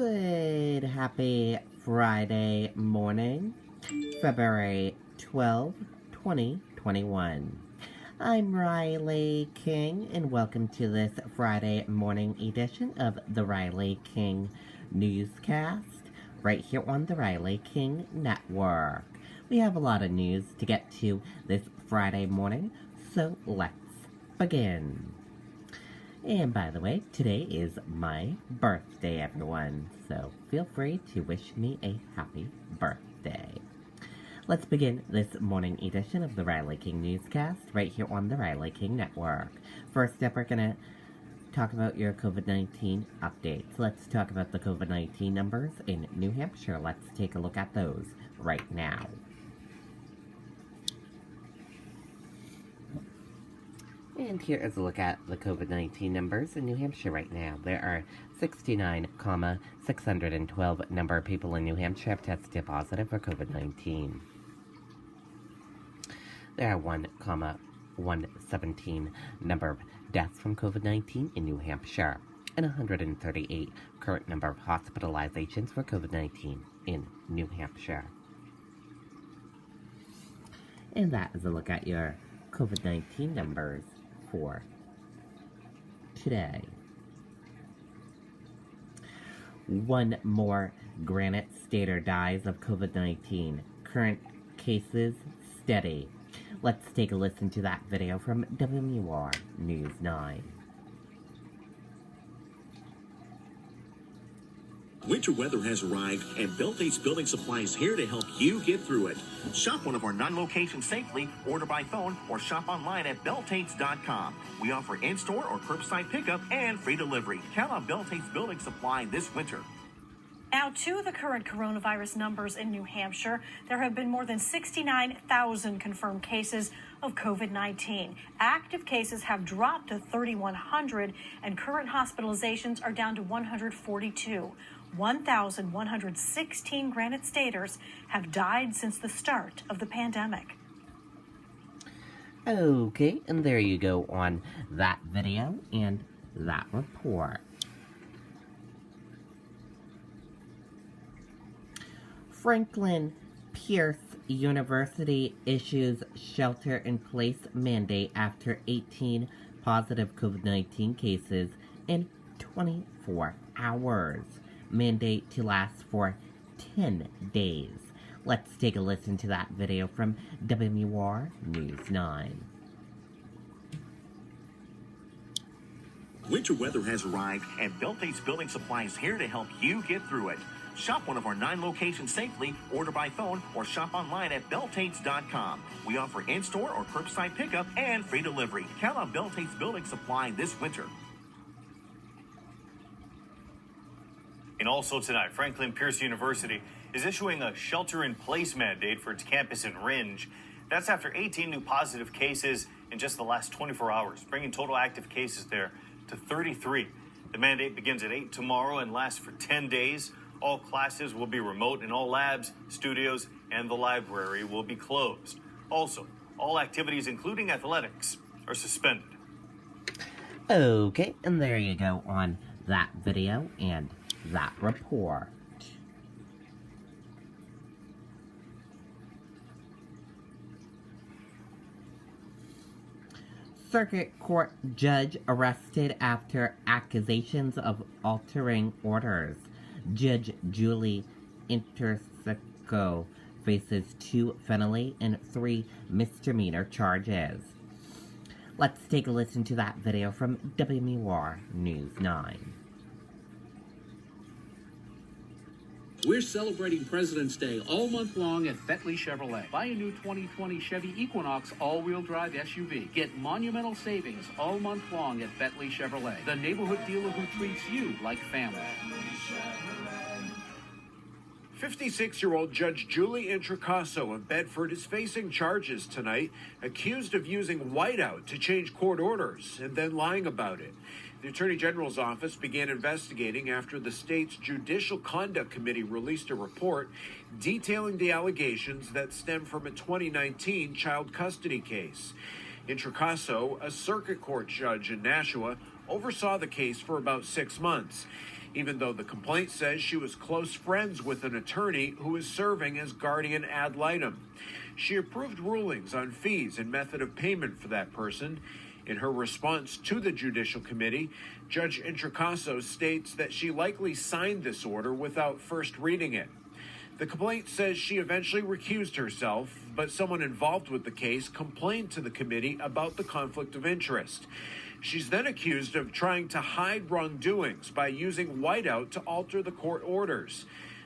Good, happy Friday morning, February 12, 2021. I'm Riley King, and welcome to this Friday morning edition of the Riley King Newscast, right here on the Riley King Network. We have a lot of news to get to this Friday morning, so let's begin. And by the way, today is my birthday, everyone, so feel free to wish me a happy birthday. Let's begin this morning edition of the Riley King Newscast right here on the Riley King Network. First up, we're going to talk about your COVID-19 updates. Let's talk about the COVID-19 numbers in New Hampshire. Let's take a look at those right now. And here is a look at the COVID-19 numbers in New Hampshire right now. There are 69,612 number of people in New Hampshire have tested positive for COVID-19. There are 1,117 number of deaths from COVID-19 in New Hampshire, and 138 current number of hospitalizations for COVID-19 in New Hampshire. And that is a look at your COVID-19 numbers for today. One more Granite Stater dies of COVID-19. Current cases steady. Let's take a listen to that video from WMUR News 9. Winter weather has arrived, and Beltate's Building Supply is here to help you get through it. Shop one of our 9 locations safely, order by phone, or shop online at beltates.com. We offer in-store or curbside pickup and free delivery. Count on Beltate's Building Supply this winter. Now to the current coronavirus numbers in New Hampshire. There have been more than 69,000 confirmed cases of COVID-19. Active cases have dropped to 3,100, and current hospitalizations are down to 142. 1,116 Granite Staters have died since the start of the pandemic. Okay, and there you go on that video and that report. Franklin Pierce University issues shelter-in-place mandate after 18 positive COVID-19 cases in 24 hours. Mandate to last for 10 days. Let's take a listen to that video from WMUR News 9. Winter weather has arrived, and Beltate's Building Supply is here to help you get through it. Shop one of our 9 locations safely, order by phone, or shop online at beltates.com. We offer in-store or curbside pickup and free delivery. Count on Beltate's Building Supply this winter. And also tonight, Franklin Pierce University is issuing a shelter-in-place mandate for its campus in Rindge. That's after 18 new positive cases in just the last 24 hours, bringing total active cases there to 33. The mandate begins at 8 tomorrow and lasts for 10 days. All classes will be remote, and all labs, studios, and the library will be closed. Also, all activities, including athletics, are suspended. Okay, and there you go on that video and that report. Circuit Court judge arrested after accusations of altering orders. Judge Julie Interseco faces 2 felony and 3 misdemeanor charges. Let's take a listen to that video from WMUR News 9. We're celebrating President's Day all month long at Bentley Chevrolet. Buy a new 2020 Chevy Equinox all-wheel drive SUV. Get monumental savings all month long at Bentley Chevrolet, the neighborhood dealer who treats you like family. 56-year-old Judge Julie Introcaso of Bedford is facing charges tonight, accused of using whiteout to change court orders and then lying about it. The Attorney General's office began investigating after the state's Judicial Conduct Committee released a report detailing the allegations that stem from a 2019 child custody case. Introcaso, a circuit court judge in Nashua, oversaw the case for about 6 months, even though the complaint says she was close friends with an attorney who is serving as guardian ad litem. She approved rulings on fees and method of payment for that person. In her response to the Judicial Committee, Judge Introcaso states that she likely signed this order without first reading it. The complaint says she eventually recused herself, but someone involved with the case complained to the committee about the conflict of interest. She's then accused of trying to hide wrongdoings by using whiteout to alter the court orders.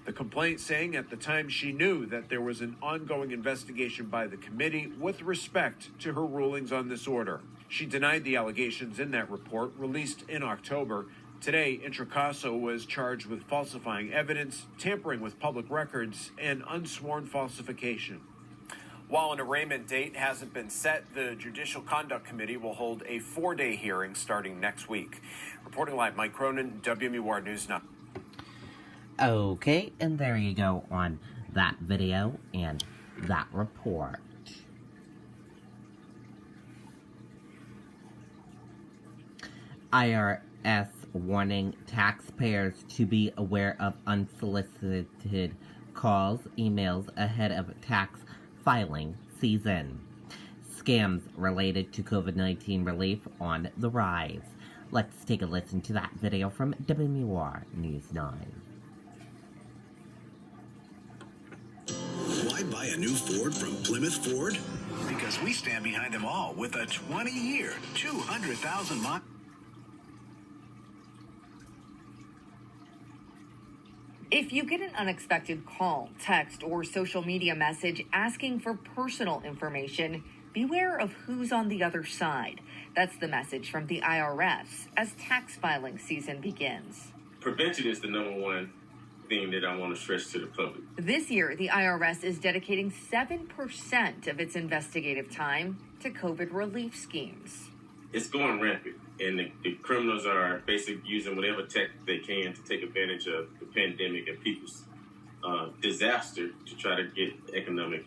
The complaint saying at the time she knew that there was an ongoing investigation by the committee with respect to her rulings on this order. She denied the allegations in that report released in October. Today, Introcaso was charged with falsifying evidence, tampering with public records, and unsworn falsification. While an arraignment date hasn't been set, the Judicial Conduct Committee will hold a 4-day hearing starting next week. Reporting live, Mike Cronin, WMUR News 9. Okay, and there you go on that video and that report. IRS warning taxpayers to be aware of unsolicited calls, emails ahead of tax filing season. Scams related to COVID-19 relief on the rise. Let's take a listen to that video from WMUR News 9. Why buy a new Ford from Plymouth Ford? Because we stand behind them all with a 20-year, 200,000-mile. If you get an unexpected call, text, or social media message asking for personal information, beware of who's on the other side. That's the message from the IRS as tax filing season begins. Prevention is the number one thing that I want to stress to the public. This year, the IRS is dedicating 7% of its investigative time to COVID relief schemes. It's going rampant, and the criminals are basically using whatever tech they can to take advantage of the pandemic and people's disaster to try to get economic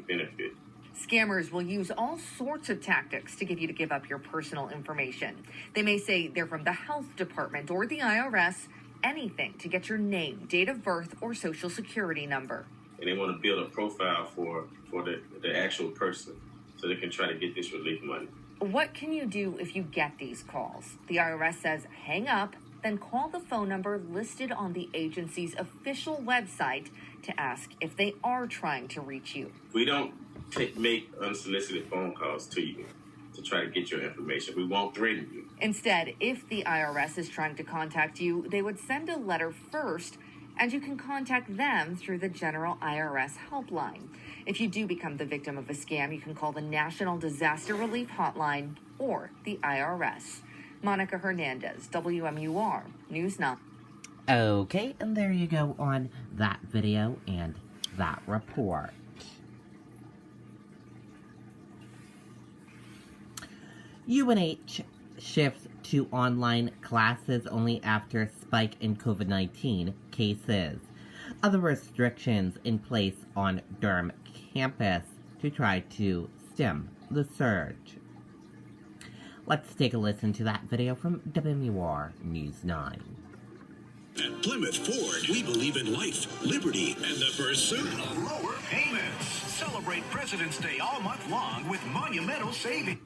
benefit. Scammers will use all sorts of tactics to get you to give up your personal information. They may say they're from the health department or the IRS, anything to get your name, date of birth, or social security number. And they want to build a profile for the actual person so they can try to get this relief money. What can you do if you get these calls? The IRS says hang up, then call the phone number listed on the agency's official website to ask if they are trying to reach you. We don't make unsolicited phone calls to you to try to get your information. We won't threaten you. Instead, if the IRS is trying to contact you, they would send a letter first, and you can contact them through the General IRS Helpline. If you do become the victim of a scam, you can call the National Disaster Relief Hotline or the IRS. Monica Hernandez, WMUR News 9. Okay, and there you go on that video and that report. UNH shifts to online classes only after spike in COVID-19 cases. Other restrictions in place on Durham campus to try to stem the surge. Let's take a listen to that video from WMUR News 9. At Plymouth Ford, we believe in life, liberty, and the pursuit of lower payments. Celebrate President's Day all month long with monumental savings.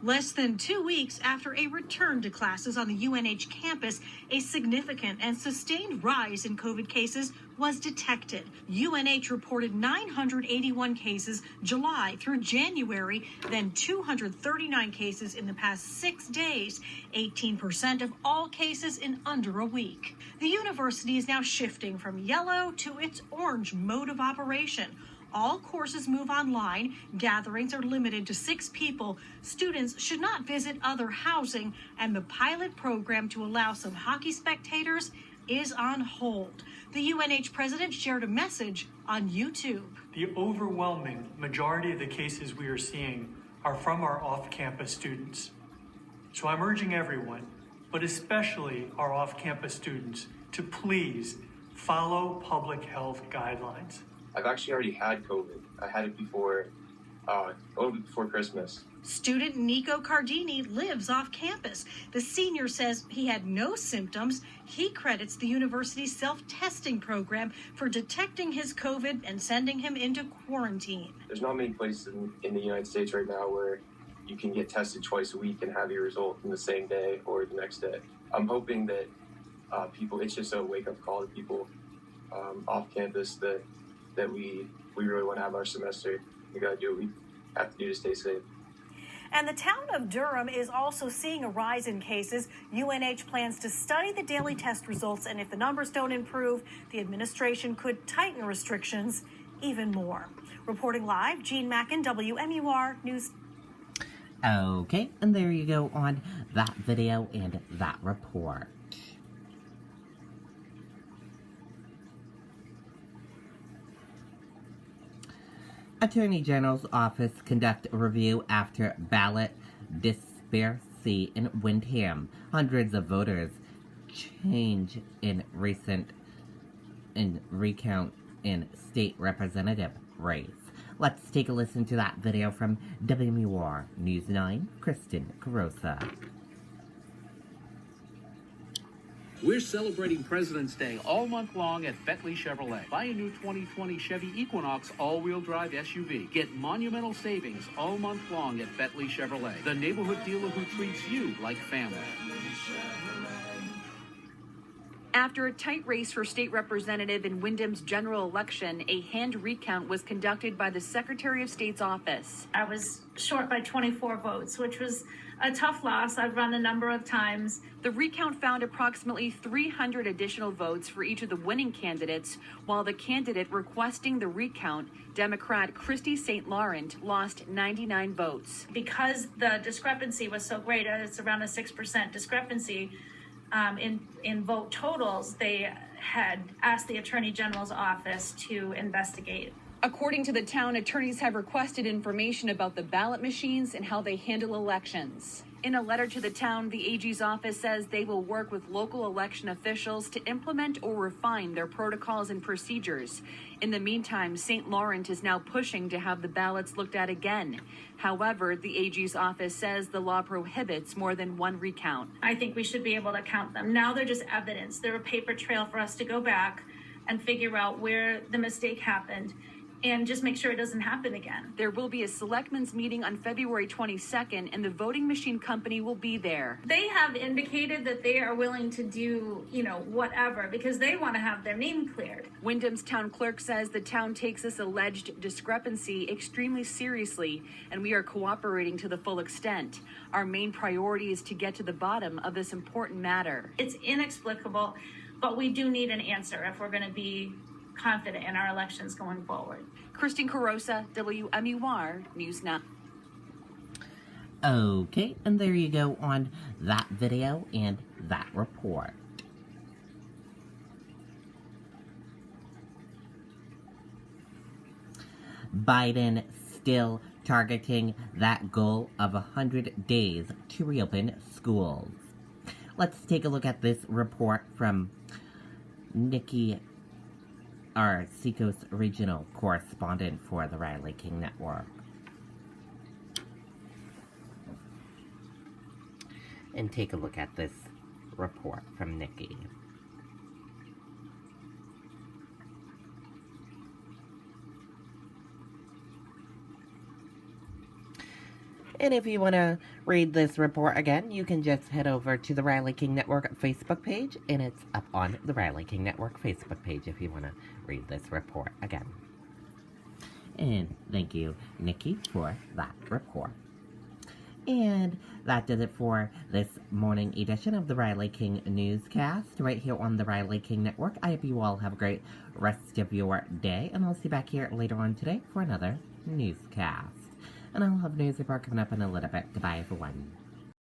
Less than 2 weeks after a return to classes on the UNH campus, a significant and sustained rise in COVID cases was detected. UNH reported 981 cases July through January, then 239 cases in the past 6 days, 18% of all cases in under a week. The university is now shifting from yellow to its orange mode of operation. All courses move online. Gatherings are limited to 6 people. Students should not visit other housing. And the pilot program to allow some hockey spectators is on hold. The UNH president shared a message on YouTube. The overwhelming majority of the cases we are seeing are from our off-campus students. So I'm urging everyone, but especially our off-campus students, to please follow public health guidelines. I've actually already had COVID. I had it before Christmas. Student Nico Cardini lives off campus. The senior says he had no symptoms. He credits the university's self-testing program for detecting his COVID and sending him into quarantine. There's not many places in the United States right now where you can get tested twice a week and have your result in the same day or the next day. I'm hoping that it's just a wake-up call to people off campus that we really want to have our semester. We got to do what we have to do to stay safe. And the town of Durham is also seeing a rise in cases. UNH plans to study the daily test results, and if the numbers don't improve, the administration could tighten restrictions even more. Reporting live, Jean Mackin, WMUR News. Okay, and there you go on that video and that report. Attorney General's office conduct a review after ballot disparity in Windham. Hundreds of voters change in recount in state representative race. Let's take a listen to that video from WMUR News 9, Kristen Carosa. We're celebrating President's Day all month long at Bentley Chevrolet. Buy a new 2020 Chevy Equinox all-wheel drive SUV. Get monumental savings all month long at Bentley Chevrolet, the neighborhood dealer who treats you like family. After a tight race for state representative in Windham's general election, a hand recount was conducted by the Secretary of State's office. I was short by 24 votes, which was a tough loss. I've run a number of times. The recount found approximately 300 additional votes for each of the winning candidates, while the candidate requesting the recount, Democrat Christy St. Laurent, lost 99 votes. Because the discrepancy was so great, it's around a 6% discrepancy, in vote totals, they had asked the Attorney General's office to investigate. According to the town, attorneys have requested information about the ballot machines and how they handle elections. In a letter to the town, the AG's office says they will work with local election officials to implement or refine their protocols and procedures. In the meantime, St. Laurent is now pushing to have the ballots looked at again. However, the AG's office says the law prohibits more than one recount. I think we should be able to count them. Now they're just evidence. They're a paper trail for us to go back and figure out where the mistake happened and just make sure it doesn't happen again. There will be a selectmen's meeting on February 22nd, and the voting machine company will be there. They have indicated that they are willing to do, whatever, because they want to have their name cleared. Windham's town clerk says the town takes this alleged discrepancy extremely seriously, and we are cooperating to the full extent. Our main priority is to get to the bottom of this important matter. It's inexplicable, but we do need an answer if we're going to be confident in our elections going forward. Kristen Carosa, WMUR News 9. Okay, and there you go on that video and that report. Biden still targeting that goal of 100 days to reopen schools. Let's take a look at this report from Nikki, our Seacoast Regional correspondent for the Riley King Network. And take a look at this report from Nikki. And if you want to read this report again, you can just head over to the Riley King Network Facebook page, and it's up on the Riley King Network Facebook page if you want to read this report again. And thank you, Nikki, for that report. And that does it for this morning edition of the Riley King Newscast right here on the Riley King Network. I hope you all have a great rest of your day, and I'll see you back here later on today for another newscast. And I'll have news report coming up in a little bit. Goodbye, everyone.